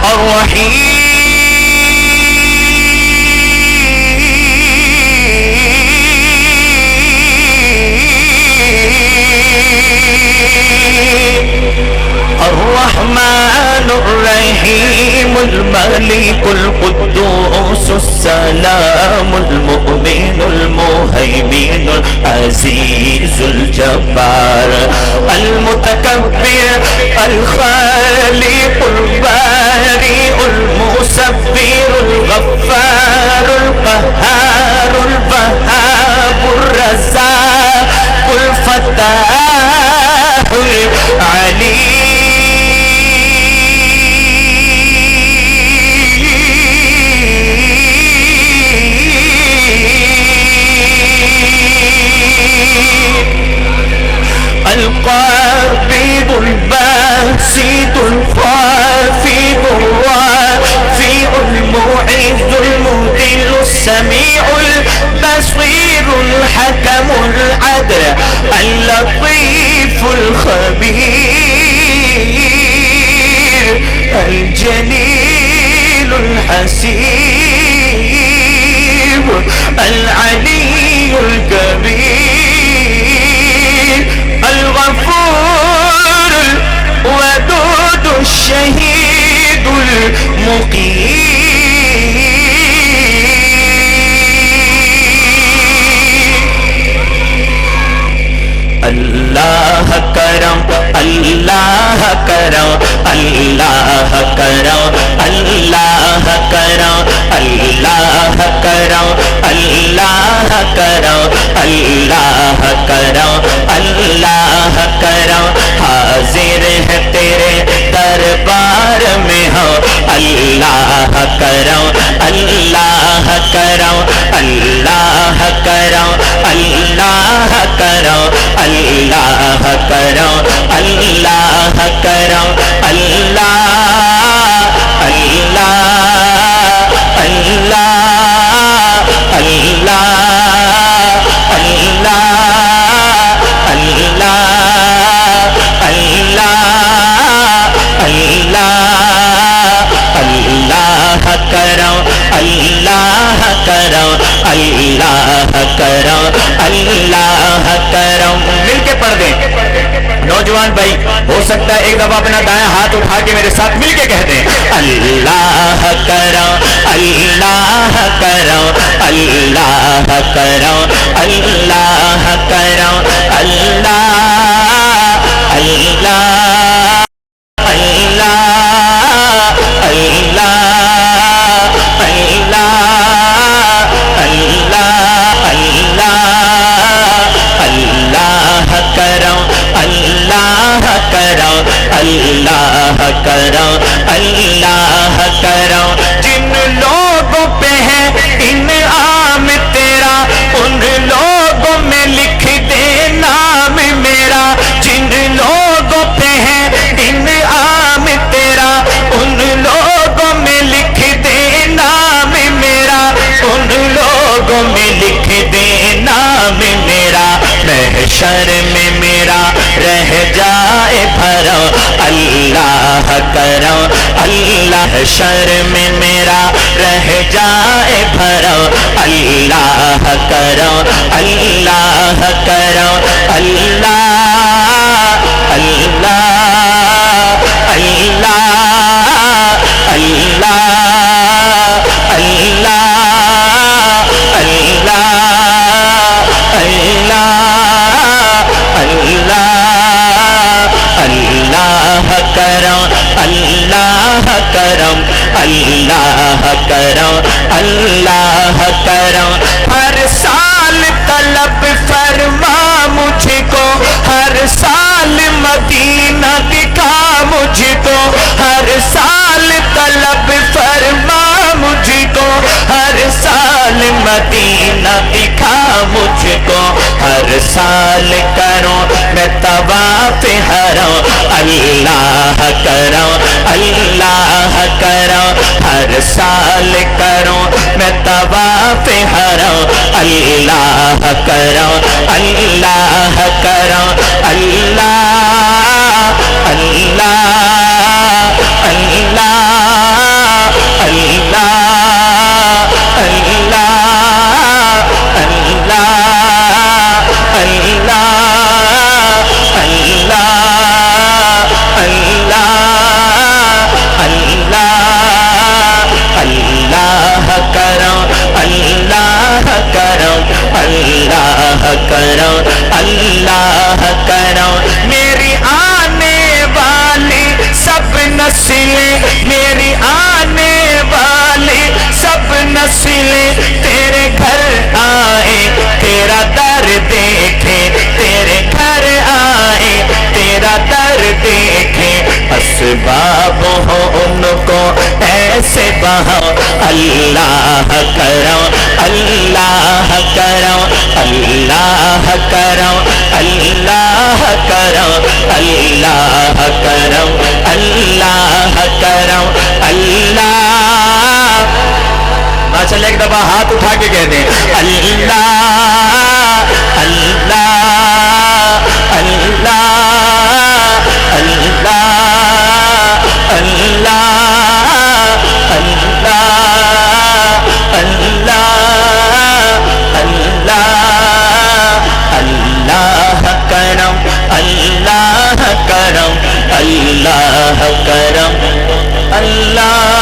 الرحیم الرحمن الرحیم الملک القدوس السلام المؤمن المهيمن العزیز الجبار المتکبر الخالق البارئ المصور الغفار القهار الوهاب الرزاق الفتاح العلیم القابض الباسط الخافض الرافع المعز المذل السميع البصير الحكم العدل اللطيف الخبير الجليل الحسيب العلي الكبير الغفور الودود الشهيد المقيم اللہ کرم اللہ کرم اللہ کرم اللہ کرم اللہ کرم اللہ کرم اللہ کرم اللہ کرم حاضر ہے تیرے دربار میں ہو اللہ کرم اللہ کرم اللہ کرم اللہ کرم اللہ کرم اللہ کرم اللہ اللہ اللہ اللہ اللہ اللہ اللہ اللہ کرم اللہ کرم اللہ کرم اللہ کرم مل کے پڑھ دیں نوجوان بھائی ہو سکتا ہے ایک دفعہ اپنا دائیں ہاتھ اٹھا کے میرے ساتھ مل کے کہہ دیں اللہ کرم اللہ کرم اللہ کرم اللہ کرم اللہ اللہ اللہ کرم اللہ کرم جن لوگوں پہ ہے انعام تیرا ان لوگوں میں لکھ دے نام میرا جن لوگوں پہ ہے انعام تیرا ان لوگوں میں لکھ دے نام میرا ان لوگوں میں لکھ دے نام میرا محشر میں میرا رہ جائے بھرم اللہ کرم اللہ شر میں میرا رہ جائے بھرم اللہ کرم اللہ کرم اللہ اللہ اللہ اللہ اللہ اللہ کرم اللہ کرم اللہ کرم اللہ کرم ہر سال طلب فرما مجھ کو ہر سال مدینہ دکھا مجھ کو ہر سال طلب فرما مجھ کو ہر سال مدینہ دکھا مجھ کو ہر سال کروں میں طواف حرم اللہ کرم اللہ کرم ہر سال کروں میں طواف حرم اللہ کرم اللہ کرم اللہ اللہ اللہ وسیلے تیرے گھر آئے تیرا در دیکھے تیرے گھر آئے تیرا در دیکھے اسباب ہو ان کو ایسے بہاؤ اللہ کرم اللہ کرم اللہ کرم اللہ کرم اللہ کرم اللہ کرم اللہ چلے ایک دفعہ ہاتھ اٹھا کے کہہ دیں اللہ اللہ اللہ اللہ اللہ اللہ اللہ اللہ کرم اللہ کرم اللہ کرم اللہ